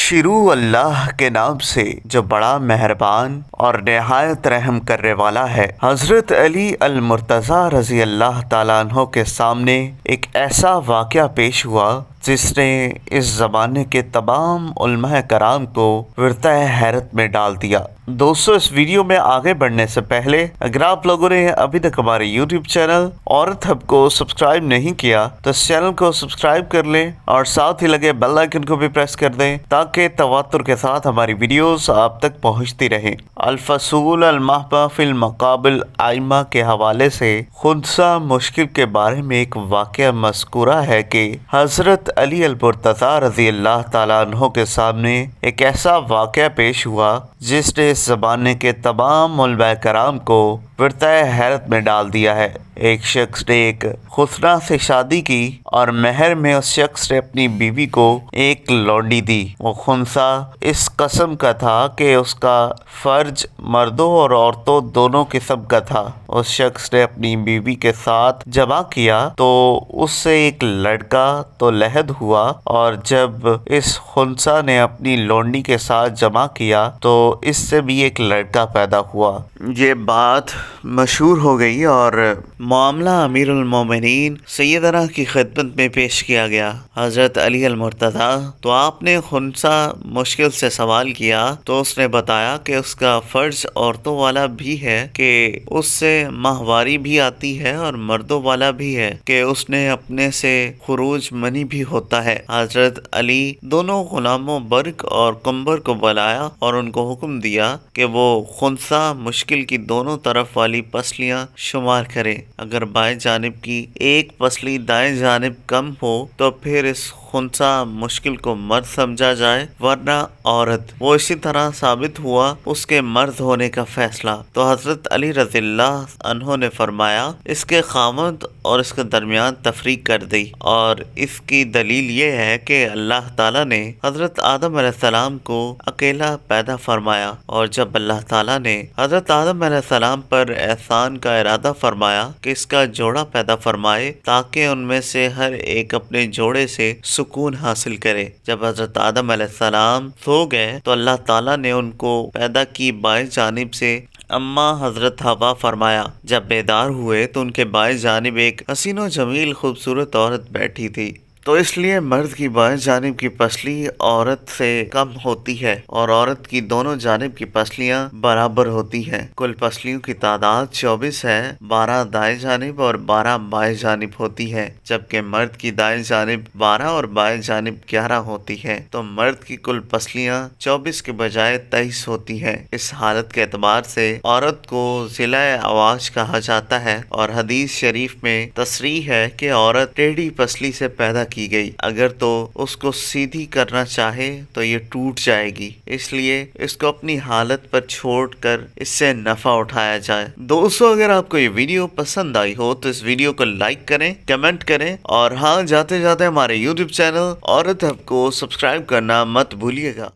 شروع اللہ کے نام سے جو بڑا مہربان اور نہایت رحم کرنے والا ہے۔ حضرت علی المرتضیٰ رضی اللہ تعالیٰ عنہ کے سامنے ایک ایسا واقعہ پیش ہوا جس نے اس زمانے کے تمام علماء کرام کو ورطہ حیرت میں ڈال دیا۔ دوستو، اس ویڈیو میں آگے بڑھنے سے پہلے اگر آپ لوگوں نے ابھی تک ہمارے یوٹیوب چینل عورت ہب کو سبسکرائب نہیں کیا تو اس چینل کو سبسکرائب کر لیں اور ساتھ ہی لگے بیل آئیکن کو بھی پریس کر دیں تاکہ تواتر کے ساتھ ہماری ویڈیوز آپ تک پہنچتی رہیں۔ الفصول المحبہ فی المقابل ائمہ کے حوالے سے خنثی مشکل کے بارے میں ایک واقعہ مذکورہ ہے کہ حضرت علی المرتضیٰ رضی اللہ تعالیٰ عنہ کے سامنے ایک ایسا واقعہ پیش ہوا جس نے اس زمانے کے تمام علماء کرام کو ورطہ حیرت میں ڈال دیا ہے۔ ایک شخص نے ایک خسرہ سے شادی کی اور مہر میں اس شخص نے اپنی بیوی کو ایک لونڈی دی۔ وہ خنثی اس قسم کا تھا کہ اس کا فرج مردوں اور عورتوں دونوں قسم کا تھا۔ اس شخص نے اپنی بیوی کے ساتھ جمع کیا تو اس سے ایک لڑکا تو لحد ہوا، اور جب اس خنثی نے اپنی لونڈی کے ساتھ جمع کیا تو اس سے بھی ایک لڑکا پیدا ہوا۔ یہ بات مشہور ہو گئی اور معاملہ امیر المومنین سیدنا کی خدمت میں پیش کیا گیا، حضرت علی المرتضیٰ۔ تو آپ نے خنثی مشکل سے سوال کیا تو اس نے بتایا کہ اس کا فرض عورتوں والا بھی ہے کہ اس سے ماہواری بھی آتی ہے، اور مردوں والا بھی ہے کہ اس نے اپنے سے خروج منی بھی ہوتا ہے۔ حضرت علی دونوں غلاموں برق اور کمبر کو بلایا اور ان کو حکم دیا کہ وہ خنثی مشکل کی دونوں طرف والی پسلیاں شمار کریں۔ اگر بائیں جانب کی ایک پسلی دائیں جانب کم ہو تو پھر اس خنثی مشکل کو مرد سمجھا جائے، ورنہ عورت۔ وہ اسی طرح ثابت ہوا اس کے مرد ہونے کا فیصلہ۔ تو حضرت علی رضی اللہ عنہ نے فرمایا اس کے خامد اور اس کے درمیان تفریق کر دی، اور اس کی دلیل یہ ہے کہ اللہ تعالیٰ نے حضرت آدم علیہ السلام کو اکیلا پیدا فرمایا، اور جب اللہ تعالیٰ نے حضرت آدم علیہ السلام پر احسان کا ارادہ فرمایا کہ اس کا جوڑا پیدا فرمائے تاکہ ان میں سے ہر ایک اپنے جوڑے سے سکون حاصل کرے، جب حضرت آدم علیہ السلام سو گئے تو اللہ تعالیٰ نے ان کو پیدا کی بائیں جانب سے۔ اما حضرت حوا فرمایا جب بیدار ہوئے تو ان کے بائیں جانب ایک حسین و جمیل خوبصورت عورت بیٹھی تھی، تو اس لیے مرد کی بائیں جانب کی پسلی عورت سے کم ہوتی ہے اور عورت کی دونوں جانب کی پسلیاں برابر ہوتی ہیں۔ کل پسلیوں کی تعداد 24 ہے، 12 دائیں جانب اور 12 بائیں جانب ہوتی ہے، جبکہ مرد کی دائیں جانب 12 اور بائیں جانب 11 ہوتی ہے۔ تو مرد کی کل پسلیاں 24 کے بجائے 23 ہوتی ہیں۔ اس حالت کے اعتبار سے عورت کو ضلع اواج کہا جاتا ہے، اور حدیث شریف میں تصریح ہے کہ عورت ٹیڑھی پسلی سے پیدا کی گئی، اگر تو اس کو سیدھی کرنا چاہے تو یہ ٹوٹ جائے گی، اس لیے اس کو اپنی حالت پر چھوڑ کر اس سے نفع اٹھایا جائے۔ دوستو، اگر آپ کو یہ ویڈیو پسند آئی ہو تو اس ویڈیو کو لائک کریں، کمنٹ کریں، اور ہاں، جاتے جاتے ہمارے یوٹیوب چینل عورت ہب کو سبسکرائب کرنا مت بھولیے گا۔